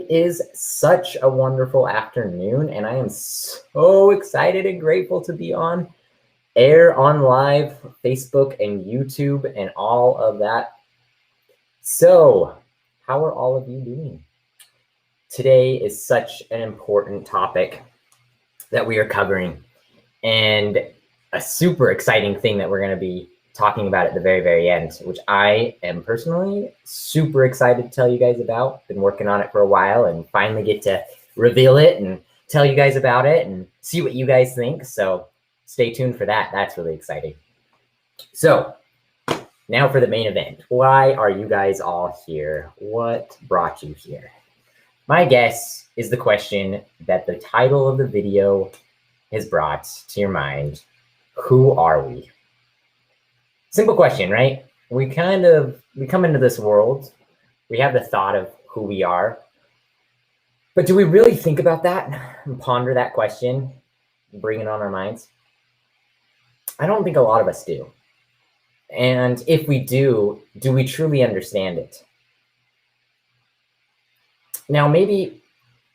Is such a wonderful afternoon, and I am so excited and grateful to be on air, on live, Facebook and YouTube, and all of that. So, how are all of you doing? Today is such an important topic that we are covering, and a super exciting thing that we're going to be talking about at the very, very end, which I am personally super excited to tell you guys about. Been working on it for a while and finally get to reveal it and tell you guys about it and see what you guys think. So stay tuned for that. That's really exciting. So now for the main event. Why are you guys all here? What brought you here? My guess is the question that the title of the video has brought to your mind. Who are we? Simple question, right? We come into this world, we have the thought of who we are, but do we really think about that and ponder that question and bring it on our minds? I don't think a lot of us do. And if we do we truly understand it? Now, maybe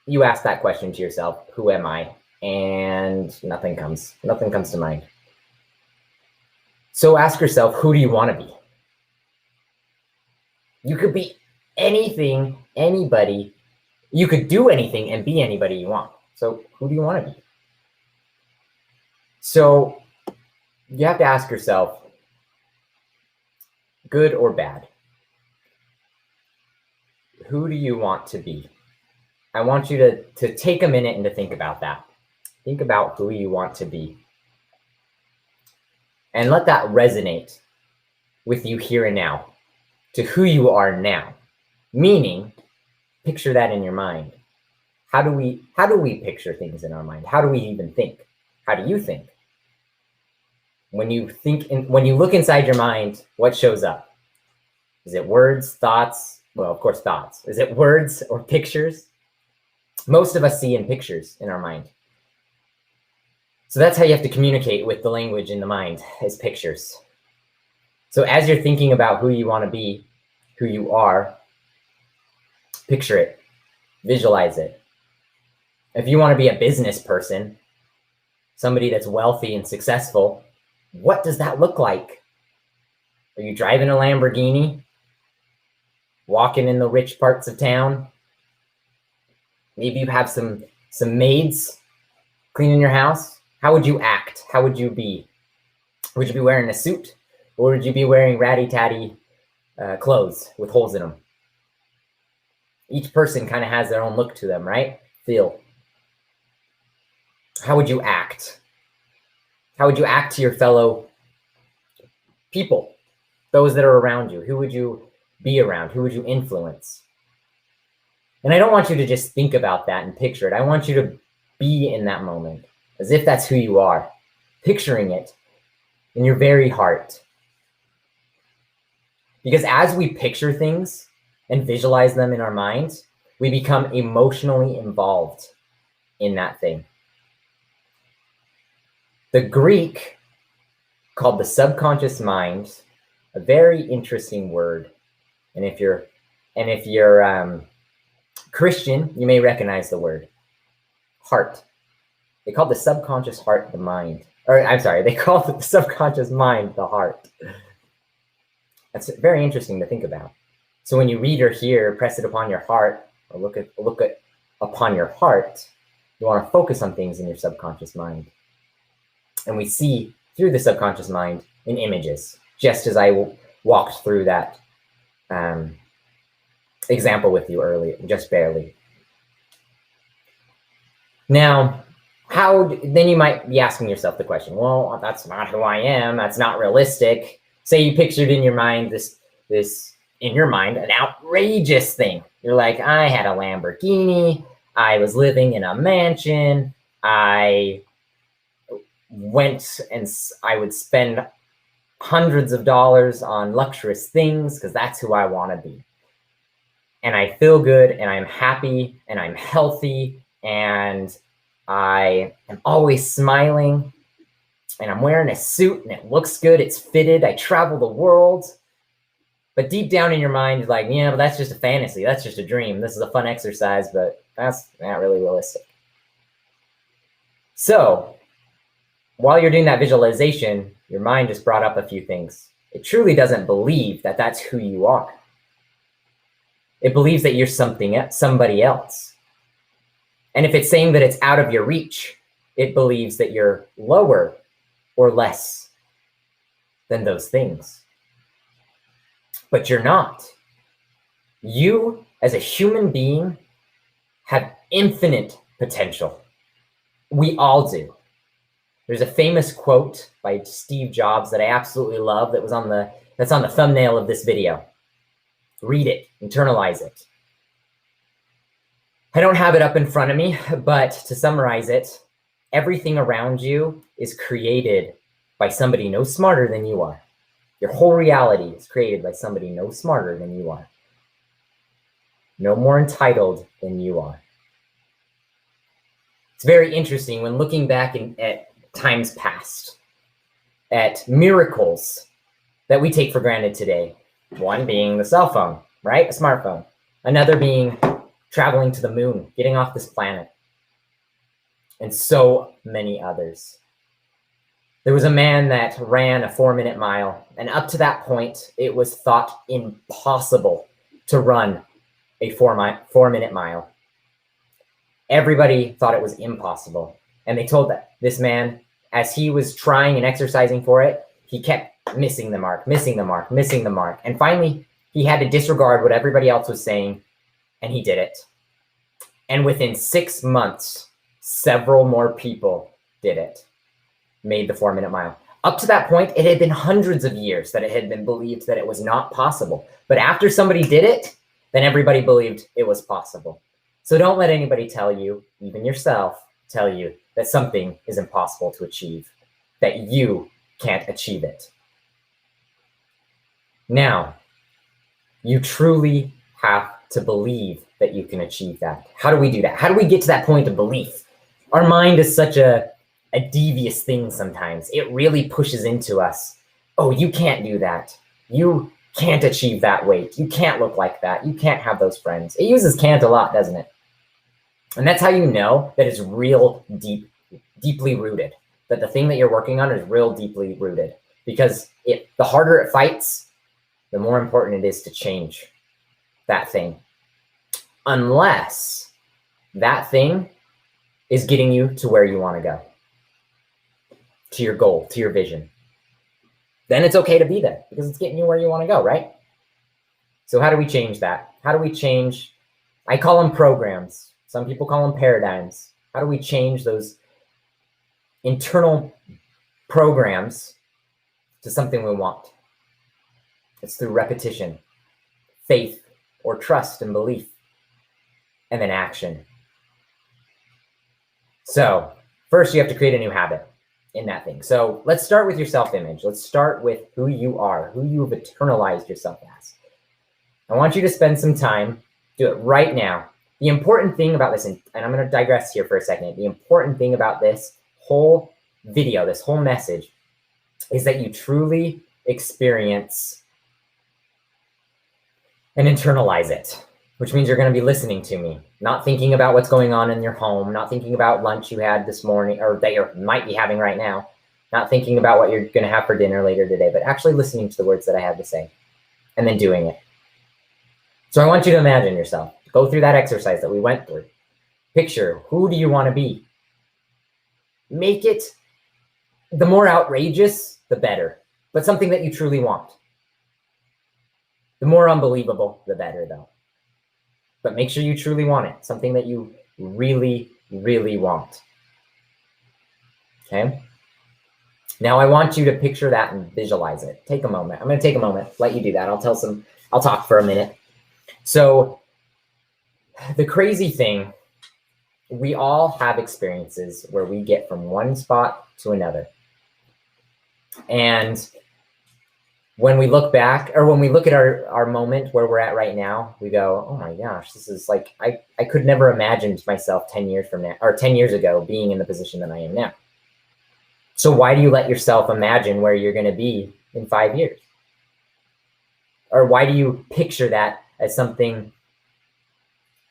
you ask that question to yourself, who am I? And nothing comes to mind. So ask yourself, who do you want to be? You could be anything, anybody. You could do anything and be anybody you want. So who do you want to be? So you have to ask yourself, good or bad? Who do you want to be? I want you to take a minute and to think about that. Think about who you want to be. And let that resonate with you here and now, to who you are now. Meaning, picture that in your mind. How do we picture things in our mind? How do we even think? How do you think? When you look inside your mind, what shows up? Is it words, thoughts? Well, of course, thoughts. Is it words or pictures? Most of us see in pictures in our mind. So that's how you have to communicate with the language in the mind, is pictures. So as you're thinking about who you want to be, who you are, picture it, visualize it. If you want to be a business person, somebody that's wealthy and successful, what does that look like? Are you driving a Lamborghini? Walking in the rich parts of town? Maybe you have some maids cleaning your house. How would you act? How would you be? Would you be wearing a suit? Or would you be wearing ratty-tatty clothes with holes in them? Each person kind of has their own look to them, right? Feel. How would you act? How would you act to your fellow people? Those that are around you. Who would you be around? Who would you influence? And I don't want you to just think about that and picture it. I want you to be in that moment, as if that's who you are, picturing it in your very heart. Because as we picture things and visualize them in our minds, we become emotionally involved in that thing. The Greek called the subconscious mind a very interesting word. And if you're Christian, you may recognize the word heart. They call the subconscious heart the mind. Or I'm sorry, they call the subconscious mind the heart. That's very interesting to think about. So when you read or hear, press it upon your heart, or look at upon your heart, you want to focus on things in your subconscious mind. And we see through the subconscious mind in images, just as I walked through that example with you earlier, just barely. Now, then you might be asking yourself the question, well, that's not who I am. That's not realistic. Say you pictured in your mind an outrageous thing. You're like, I had a Lamborghini. I was living in a mansion. I went and I would spend hundreds of dollars on luxurious things because that's who I want to be. And I feel good and I'm happy and I'm healthy and I am always smiling and I'm wearing a suit and it looks good. It's fitted. I travel the world. But deep down in your mind, you're like, yeah, but that's just a fantasy. That's just a dream. This is a fun exercise, but that's not really realistic. So while you're doing that visualization, your mind just brought up a few things. It truly doesn't believe that that's who you are. It believes that you're somebody else. And if it's saying that it's out of your reach, it believes that you're lower or less than those things. But you're not. You, as a human being, have infinite potential. We all do. There's a famous quote by Steve Jobs that I absolutely love that's on the thumbnail of this video. Read it, internalize it. I don't have it up in front of me, but to summarize it, everything around you is created by somebody no smarter than you are. Your whole reality is created by somebody no smarter than you are. No more entitled than you are. It's very interesting when looking back at times past, at miracles that we take for granted today. One being the cell phone, right? A smartphone. Another being traveling to the moon, getting off this planet. And so many others. There was a man that ran a 4-minute mile, and up to that point, it was thought impossible to run a 4-minute mile. Everybody thought it was impossible. And they told that this man, as he was trying and exercising for it, he kept missing the mark, missing the mark, missing the mark. And finally, he had to disregard what everybody else was saying, and he did it. And within 6 months, several more people did it, made the 4-minute mile. Up to that point, it had been hundreds of years that it had been believed that it was not possible. But after somebody did it, then everybody believed it was possible. So don't let anybody tell you, even yourself, tell you that something is impossible to achieve, that you can't achieve it. Now, you truly have to believe that you can achieve that. How do we do that? How do we get to that point of belief? Our mind is such a devious thing sometimes. It really pushes into us. Oh, you can't do that. You can't achieve that weight. You can't look like that. You can't have those friends. It uses can't a lot, doesn't it? And that's how you know that it's real deeply rooted, that the thing that you're working on is real deeply rooted. Because the harder it fights, the more important it is to change that thing. Unless that thing is getting you to where you want to go, to your goal, to your vision. Then it's okay to be there because it's getting you where you want to go, right? So how do we change that? How do we change? I call them programs. Some people call them paradigms. How do we change those internal programs to something we want? It's through repetition, faith, or trust and belief, and then action. So first you have to create a new habit in that thing. So let's start with your self-image. Let's start with who you are, who you've internalized yourself as. I want you to spend some time, do it right now. The important thing about this, and I'm going to digress here for a second. The important thing about this whole video, this whole message, is that you truly experience and internalize it, which means you're going to be listening to me, not thinking about what's going on in your home, not thinking about lunch you had this morning or that you might be having right now, not thinking about what you're going to have for dinner later today, but actually listening to the words that I have to say and then doing it. So I want you to imagine yourself. Go through that exercise that we went through. Picture, who do you want to be? Make it, the more outrageous, the better, but something that you truly want. The more unbelievable, the better though. But make sure you truly want it, something that you really, really want. Okay? Now I want you to picture that and visualize it. Take a moment. I'm going to take a moment, let you do that. I'll talk for a minute. So the crazy thing, we all have experiences where we get from one spot to another. And when we look back, or when we look at our moment where we're at right now, we go, oh my gosh, this is like, I could never imagine myself 10 years from now, or 10 years ago being in the position that I am now. So why do you let yourself imagine where you're going to be in 5 years? or why do you picture that as something,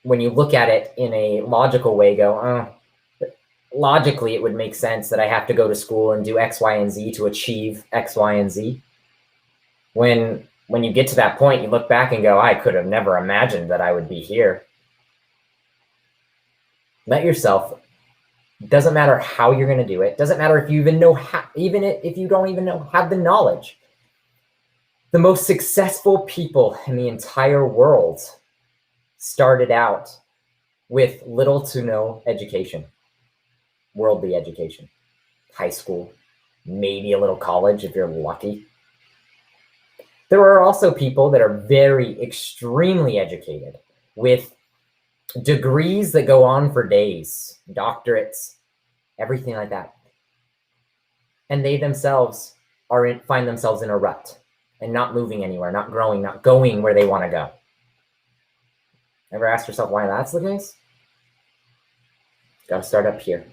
when you look at it in a logical way, go, oh, logically it would make sense that I have to go to school and do X, Y, and Z to achieve X, Y, and Z. When you get to that point, you look back and go, I could have never imagined that I would be here. Let yourself, doesn't matter how you're going to do it. Doesn't matter if you even know how, even if you don't even know, have the knowledge. The most successful people in the entire world started out with little to no education, worldly education, high school, maybe a little college if you're lucky. There are also people that are very extremely educated with degrees that go on for days, doctorates, everything like that. And they themselves find themselves in a rut and not moving anywhere, not growing, not going where they want to go. Ever ask yourself why that's the case? Got to start up here.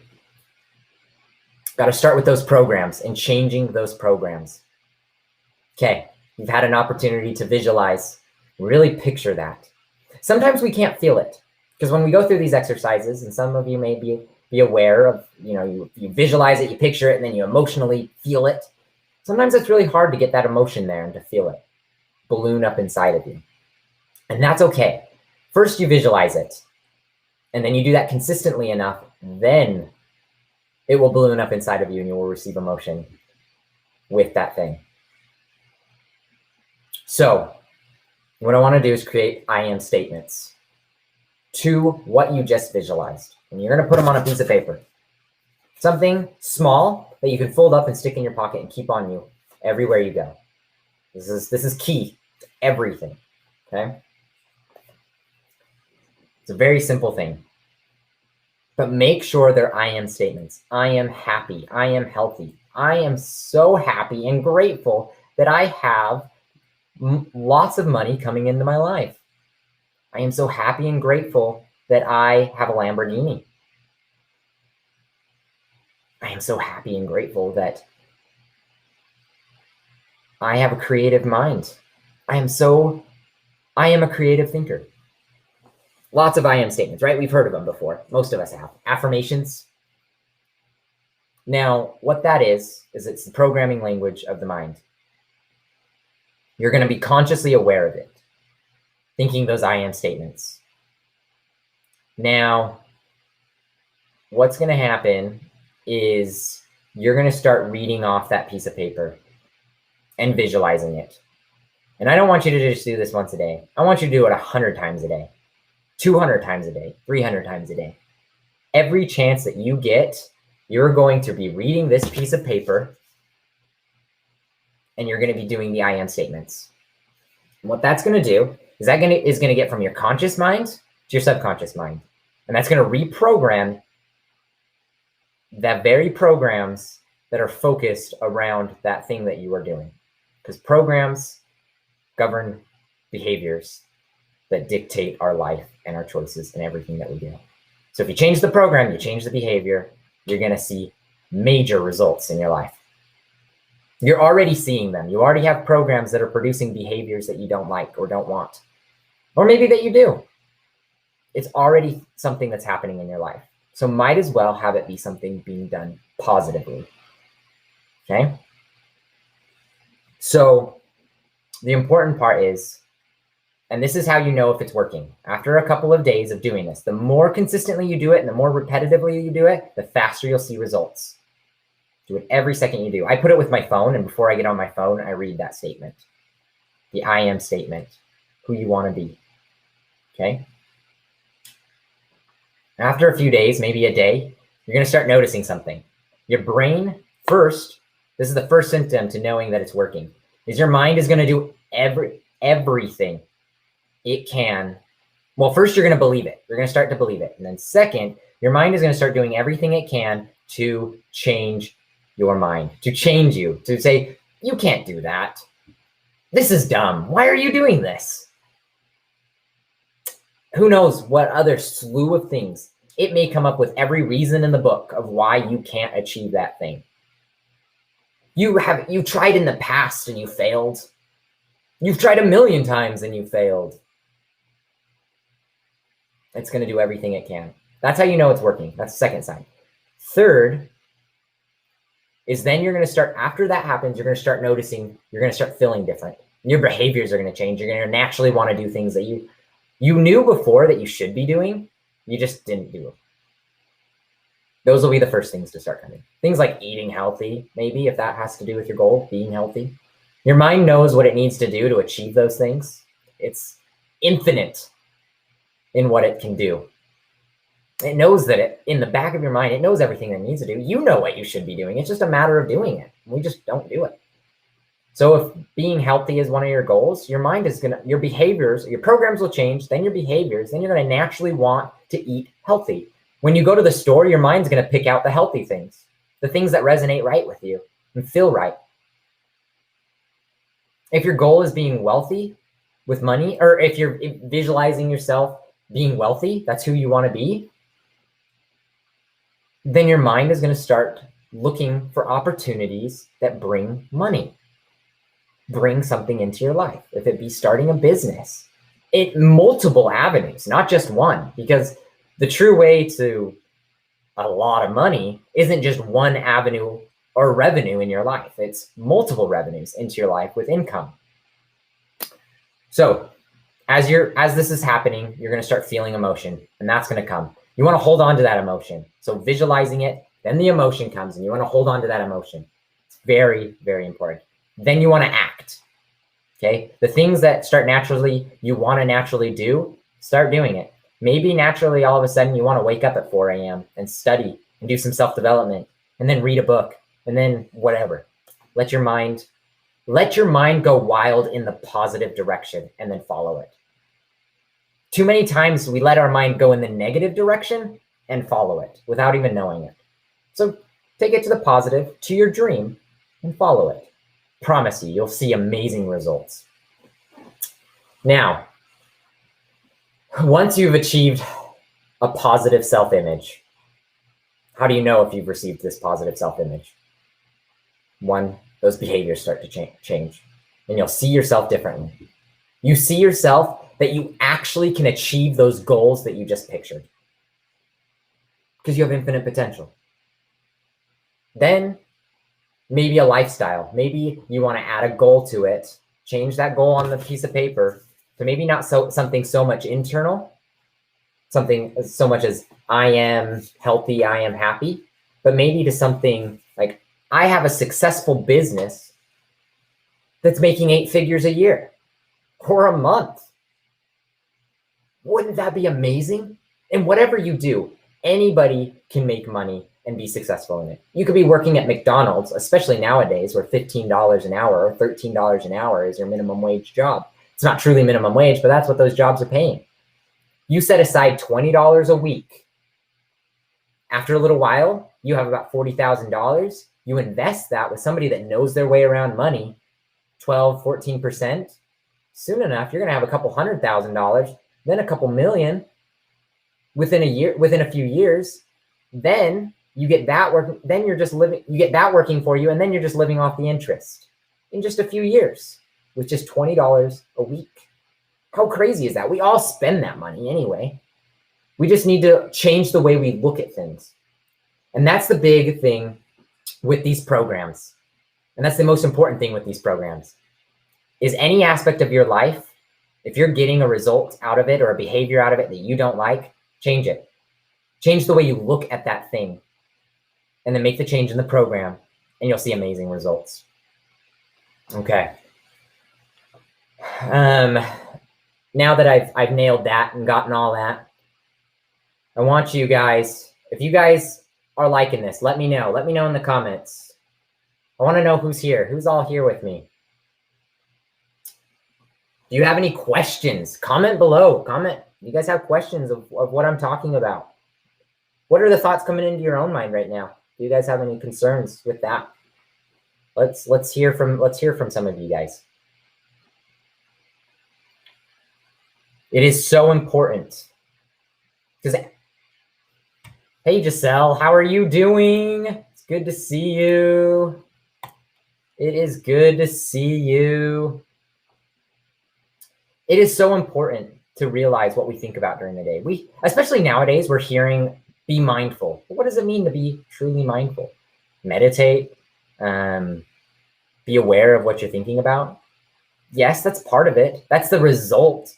Got to start with those programs and changing those programs. Okay, you've had an opportunity to visualize, really picture that. Sometimes we can't feel it because when we go through these exercises, and some of you may be aware of, you visualize it, you picture it, and then you emotionally feel it. Sometimes it's really hard to get that emotion there and to feel it balloon up inside of you. And that's okay. First, you visualize it, and then you do that consistently enough, then it will balloon up inside of you and you will receive emotion with that thing. So what I want to do is create I am statements to what you just visualized. And you're going to put them on a piece of paper. Something small that you can fold up and stick in your pocket and keep on you everywhere you go. This is key to everything, okay? It's a very simple thing. But make sure they're I am statements. I am happy. I am healthy. I am so happy and grateful that I have lots of money coming into my life. I am so happy and grateful that I have a Lamborghini. I am so happy and grateful that I have a creative mind. I am a creative thinker. Lots of I am statements, right? We've heard of them before. Most of us have. Affirmations. Now, what that is it's the programming language of the mind. You're going to be consciously aware of it, thinking those I am statements. Now, what's going to happen is you're going to start reading off that piece of paper and visualizing it. And I don't want you to just do this once a day. I want you to do it 100 times a day, 200 times a day, 300 times a day. Every chance that you get, you're going to be reading this piece of paper and you're going to be doing the I am statements. And what that's going to do is going to get from your conscious mind to your subconscious mind. And that's going to reprogram the very programs that are focused around that thing that you are doing. Because programs govern behaviors that dictate our life and our choices and everything that we do. So if you change the program, you change the behavior, you're going to see major results in your life. You're already seeing them. You already have programs that are producing behaviors that you don't like or don't want. Or maybe that you do. It's already something that's happening in your life. So might as well have it be something being done positively. Okay? So the important part is, and this is how you know if it's working. After a couple of days of doing this, the more consistently you do it and the more repetitively you do it, the faster you'll see results. Do it every second you do. I put it with my phone, and before I get on my phone, I read that statement. The I am statement, who you want to be. Okay? After a few days, maybe a day, you're going to start noticing something. Your brain first, this is the first symptom to knowing that it's working, is your mind is going to do everything it can. Well, first, you're going to believe it. You're going to start to believe it. And then second, your mind is going to start doing everything it can to change your mind, to change you, to say, you can't do that. This is dumb. Why are you doing this? Who knows what other slew of things. It may come up with every reason in the book of why you can't achieve that thing. You tried in the past and you failed. You've tried 1,000,000 times and you failed. It's going to do everything it can. That's how you know it's working. That's the second sign. Third is then you're going to start, after that happens, you're going to start noticing, you're going to start feeling different. Your behaviors are going to change. You're going to naturally want to do things that you knew before that you should be doing. You just didn't do them. Those will be the first things to start coming. Things like eating healthy, maybe, if that has to do with your goal, being healthy. Your mind knows what it needs to do to achieve those things. It's infinite in what it can do. It knows that in the back of your mind, it knows everything it needs to do. You know what you should be doing. It's just a matter of doing it. We just don't do it. So if being healthy is one of your goals, your mind is your behaviors, your programs will change, then your behaviors, then you're going to naturally want to eat healthy. When you go to the store, your mind's going to pick out the healthy things, the things that resonate right with you and feel right. If your goal is being wealthy with money, or if you're visualizing yourself being wealthy, that's who you want to be, then your mind is going to start looking for opportunities that bring money, bring something into your life. If it be starting a business, multiple avenues, not just one, because the true way to a lot of money isn't just one avenue or revenue in your life. It's multiple revenues into your life with income. So as this is happening, you're going to start feeling emotion, and that's going to come. You want to hold on to that emotion. So visualizing it, then the emotion comes, and you want to hold on to that emotion. It's very, very important. Then you want to act. Okay? The things that you want to naturally do, start doing it. Maybe naturally all of a sudden you want to wake up at 4 a.m. and study and do some self-development and then read a book and then whatever. Let your mind go wild in the positive direction and then follow it. Too many times we let our mind go in the negative direction and follow it without even knowing it. So take it to the positive, to your dream, and follow it. Promise you'll see amazing results. Now, once you've achieved a positive self-image, how do you know if you've received this positive self-image? One, those behaviors start to change, and you'll see yourself differently. You see yourself that you actually can achieve those goals that you just pictured because you have infinite potential. Then maybe a lifestyle. Maybe you want to add a goal to it, change that goal on the piece of paper to maybe not something so much internal, something so much as I am healthy, I am happy, but maybe to something like I have a successful business that's making 8 figures a year or a month. Wouldn't that be amazing? And whatever you do, anybody can make money and be successful in it. You could be working at McDonald's, especially nowadays where $15 an hour or $13 an hour is your minimum wage job. It's not truly minimum wage, but that's what those jobs are paying. You set aside $20 a week. After a little while, you have about $40,000. You invest that with somebody that knows their way around money, 12, 14%. Soon enough, you're going to have a couple $100,000, then a couple million within a few years. Then you get that working. Then you get that working for you, and then you're just living off the interest in just a few years with just $20 a week. How crazy is that? We all spend that money anyway. We just need to change the way we look at things. And that's the big thing with these programs. And that's the most important thing with these programs is any aspect of your life, if you're getting a result out of it or a behavior out of it that you don't like, change it. Change the way you look at that thing and then make the change in the program and you'll see amazing results. Okay. Now that I've nailed that and gotten all that, I want you guys, if you guys are liking this, let me know. Let me know in the comments. I want to know who's here. Who's all here with me? Do you have any questions? Comment below. Comment. You guys have questions of what I'm talking about? What are the thoughts coming into your own mind right now? Do you guys have any concerns with that? Let's hear from some of you guys. It is so important because, hey Giselle, how are you doing? It's good to see you. It is good to see you. It is so important to realize what we think about during the day. Especially nowadays, we're hearing be mindful. What does it mean to be truly mindful? Meditate, be aware of what you're thinking about. Yes, that's part of it. That's the result.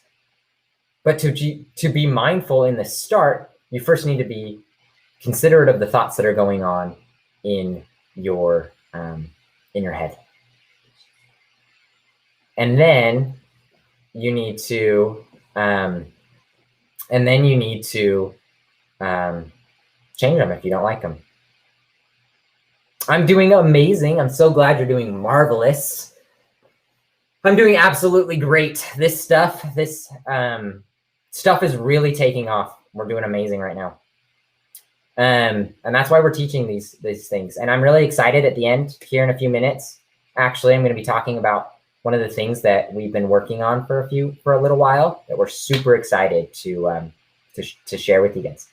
But to be mindful in the start, you first need to be considerate of the thoughts that are going on in your head. And then you need to change them if you don't like them. I'm doing amazing. I'm so glad you're doing marvelous. I'm doing absolutely great. This stuff is really taking off. We're doing amazing right now. And that's why we're teaching these things. And I'm really excited at the end here in a few minutes. Actually, I'm going to be talking about one of the things that we've been working on for a little while that we're super excited to share with you guys.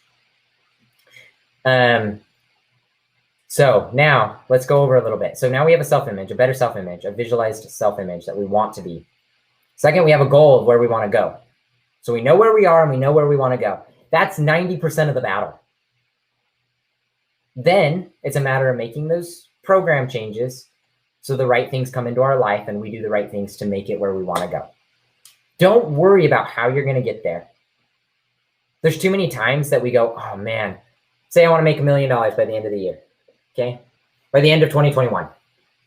So now let's go over a little bit. So now we have a self-image, a better self-image, a visualized self-image that we want to be. Second, we have a goal of where we want to go. So we know where we are and we know where we want to go. That's 90% of the battle. Then it's a matter of making those program changes so the right things come into our life and we do the right things to make it where we want to go. Don't worry about how you're going to get there. There's too many times that we go, oh man, say I want to make $1 million by the end of the year. Okay. By the end of 2021,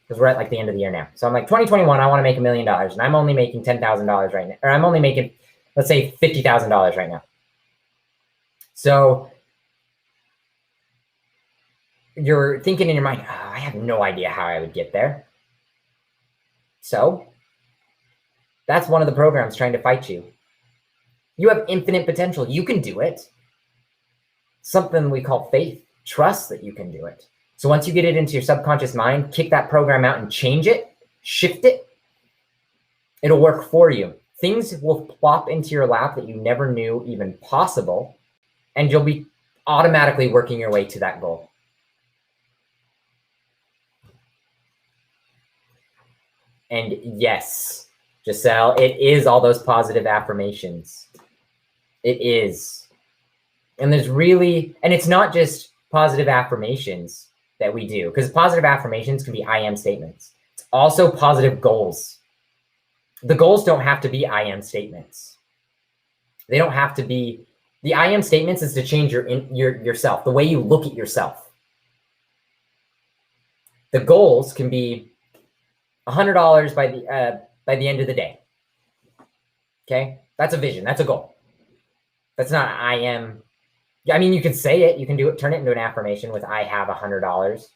because we're at like the end of the year now. So I'm like 2021, I want to make $1 million and I'm only making $10,000 right now. Or I'm only making, let's say $50,000 right now. So you're thinking in your mind, oh, I have no idea how I would get there. So that's one of the programs trying to fight you. You have infinite potential. You can do it. Something we call faith. Trust that you can do it. So once you get it into your subconscious mind, kick that program out and change it, shift it, it'll work for you. Things will plop into your lap that you never knew even possible, and you'll be automatically working your way to that goal. And yes, Giselle, it is all those positive affirmations. It is. And it's not just positive affirmations that we do, because positive affirmations can be I am statements. It's also positive goals. The goals don't have to be I am statements. They don't have to be, the I am statements is to change yourself, the way you look at yourself. The goals can be $100 by the end of the day. Okay, that's a vision. That's a goal. That's not I am. I mean, you can say it. You can do it. Turn it into an affirmation with I have $100.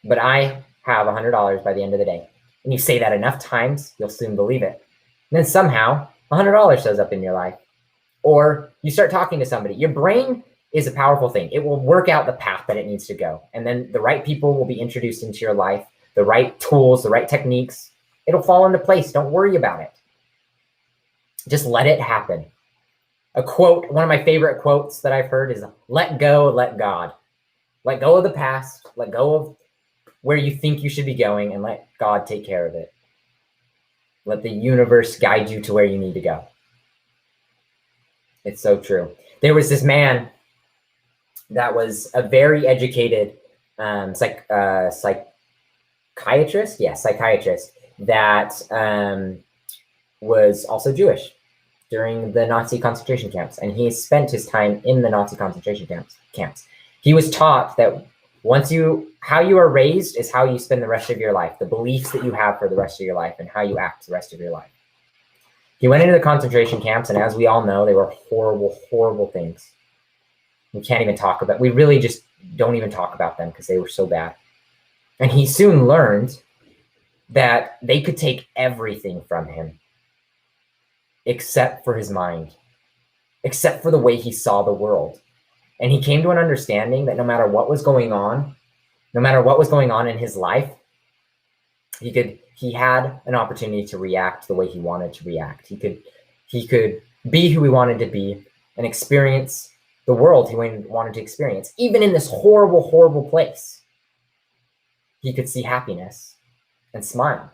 But I have $100 by the end of the day. And you say that enough times, you'll soon believe it. And then somehow $100 shows up in your life. Or you start talking to somebody. Your brain is a powerful thing. It will work out the path that it needs to go. And then the right people will be introduced into your life, the right tools, the right techniques. It'll fall into place. Don't worry about it. Just let it happen. A quote, one of my favorite quotes that I've heard is, let go, let God. Let go of the past, let go of where you think you should be going, and let God take care of it. Let the universe guide you to where you need to go. It's so true. There was this man that was a very educated psychiatrist. Yeah, psychiatrist that was also Jewish during the Nazi concentration camps. And he spent his time in the Nazi concentration camps. He was taught that how you are raised is how you spend the rest of your life, the beliefs that you have for the rest of your life and how you act the rest of your life. He went into the concentration camps, and as we all know, they were horrible, horrible things. We can't even talk about, we really just don't even talk about them because they were so bad. And he soon learned that they could take everything from him except for his mind, except for the way he saw the world. And he came to an understanding that no matter what was going on in his life, he had an opportunity to react the way he wanted to react. He could be who he wanted to be and experience the world he wanted to experience. Even in this horrible, horrible place, he could see happiness and smile.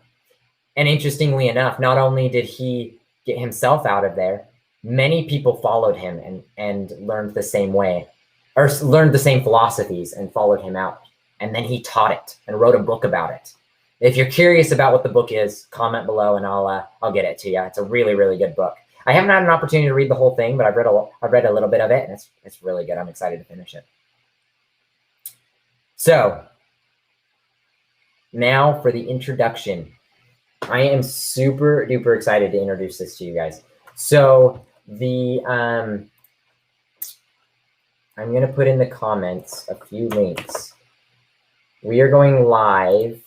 And interestingly enough, not only did he get himself out of there, many people followed him and learned the same way, or learned the same philosophies and followed him out. And then he taught it and wrote a book about it. If you're curious about what the book is, comment below and I'll get it to you. It's a really, really good book. I haven't had an opportunity to read the whole thing, but I've read a little bit of it, and it's really good. I'm excited to finish it. So now for the introduction. I am super duper excited to introduce this to you guys. So I'm going to put in the comments a few links. We are going live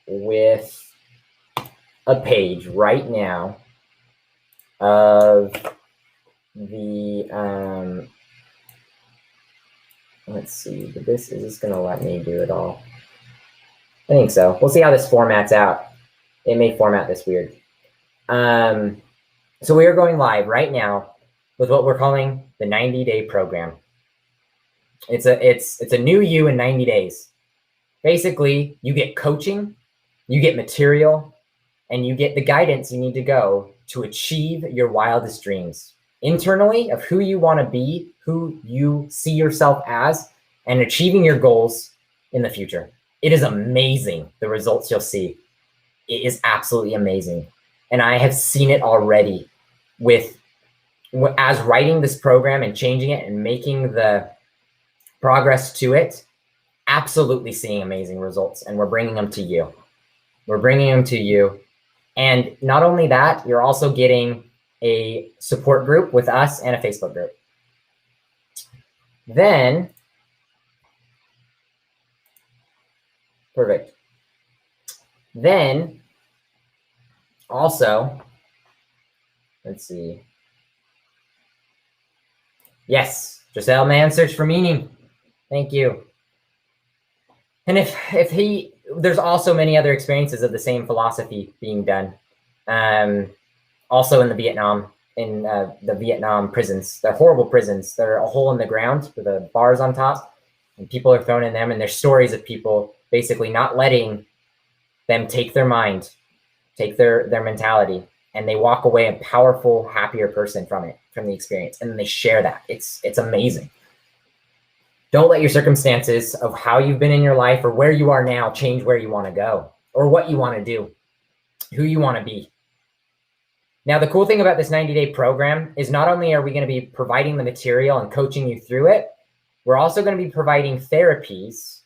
with a page right now of the, let's see, is this going to let me do it all? I think so. We'll see how this formats out. It may format this weird. So we are going live right now with what we're calling the 90-day program. It's a new you in 90 days. Basically, you get coaching, you get material, and you get the guidance you need to go to achieve your wildest dreams. Internally, of who you want to be, who you see yourself as, and achieving your goals in the future. It is amazing, the results you'll see. It is absolutely amazing. And I have seen it already as writing this program and changing it and making the progress to it, absolutely seeing amazing results. And we're bringing them to you. We're bringing them to you. And not only that, you're also getting a support group with us and a Facebook group. Then, perfect. Then, also, let's see. Yes, Giselle, man, search for meaning. Thank you. And there's also many other experiences of the same philosophy being done. Also in the Vietnam prisons. They're horrible prisons. They're a hole in the ground with the bars on top, and people are thrown in them. And there's stories of people basically not letting them take their mind, take their mentality, and they walk away a powerful, happier person from the experience. And then they share that. It's amazing. Don't let your circumstances of how you've been in your life or where you are now change where you want to go or what you want to do, who you want to be. Now, the cool thing about this 90-day program is not only are we going to be providing the material and coaching you through it, we're also going to be providing therapies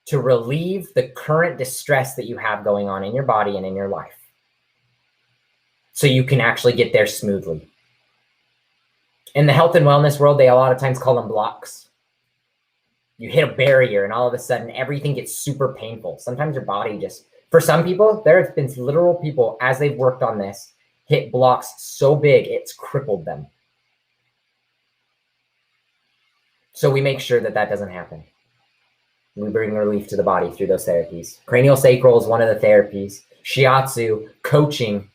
to relieve the current distress that you have going on in your body and in your life, so you can actually get there smoothly. In the health and wellness world, they a lot of times call them blocks. You hit a barrier and all of a sudden everything gets super painful. Sometimes your body for some people, there have been literal people as they've worked on this, hit blocks so big, it's crippled them. So we make sure that doesn't happen. We bring relief to the body through those therapies. Cranial sacral is one of the therapies. Shiatsu, coaching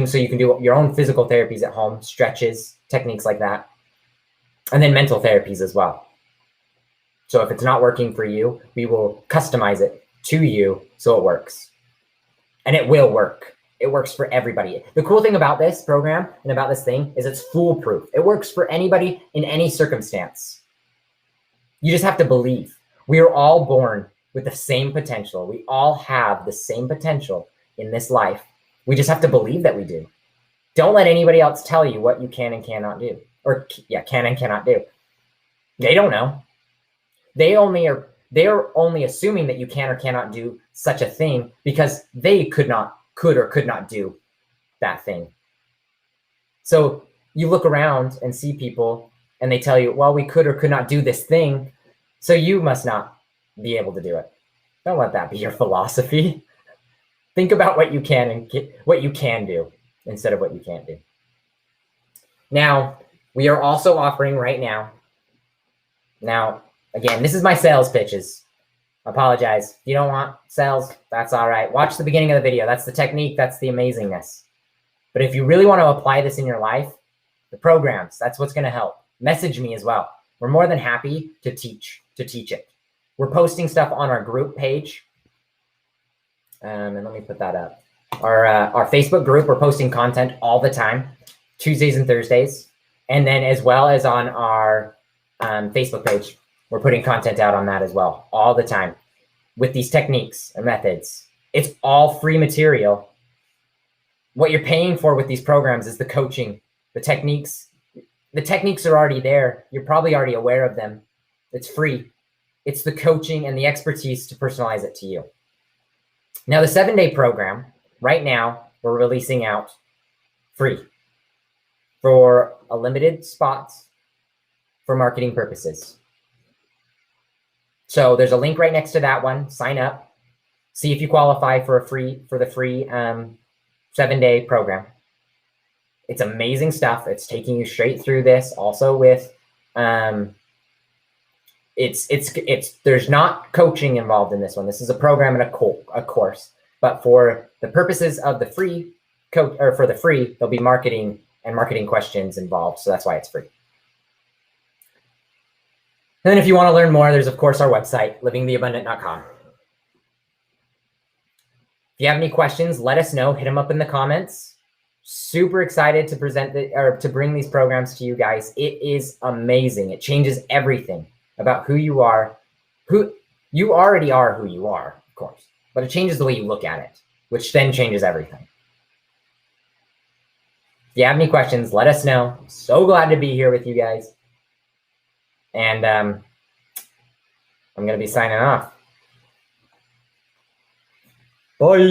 so you can do your own physical therapies at home, stretches, techniques like that. And then mental therapies as well. So if it's not working for you, we will customize it to you so it works. And it will work. It works for everybody. The cool thing about this program and about this thing is it's foolproof. It works for anybody in any circumstance. You just have to believe. We are all born with the same potential. We all have the same potential in this life. We just have to believe that we do. Don't let anybody else tell you what you can and cannot do. Or can and cannot do. They don't know. They are only assuming that you can or cannot do such a thing because they could or could not do that thing. So you look around and see people and they tell you, well, we could or could not do this thing, so you must not be able to do it. Don't let that be your philosophy. Think about what you can and what you can do instead of what you can't do. Now, we are also offering right now. Now, again, this is my sales pitches. Apologize. If you don't want sales, that's all right. Watch the beginning of the video. That's the technique. That's the amazingness. But if you really want to apply this in your life, the programs, that's what's going to help. Message me as well. We're more than happy to teach it. We're posting stuff on our group page. And let me put that up. Our Facebook group, we're posting content all the time, Tuesdays and Thursdays. And then as well as on our Facebook page, we're putting content out on that as well, all the time with these techniques and methods. It's all free material. What you're paying for with these programs is the coaching, the techniques. The techniques are already there. You're probably already aware of them. It's free. It's the coaching and the expertise to personalize it to you. Now, the 7-day program, right now, we're releasing out free for a limited spots for marketing purposes. So there's a link right next to that one. Sign up. See if you qualify for the free 7-day program. It's amazing stuff. It's taking you straight through this. Also with there's not coaching involved in this one. This is a program and a course. But for the purposes of the free there'll be marketing and marketing questions involved. So that's why it's free. And then if you want to learn more, there's of course our website, livingtheabundant.com. If you have any questions, let us know. Hit them up in the comments. Super excited to to bring these programs to you guys. It is amazing. It changes everything about who you are. Who you already are, who you are, of course, but it changes the way you look at it, which then changes everything. If you have any questions, let us know. So glad to be here with you guys. And I'm going to be signing off. Bye.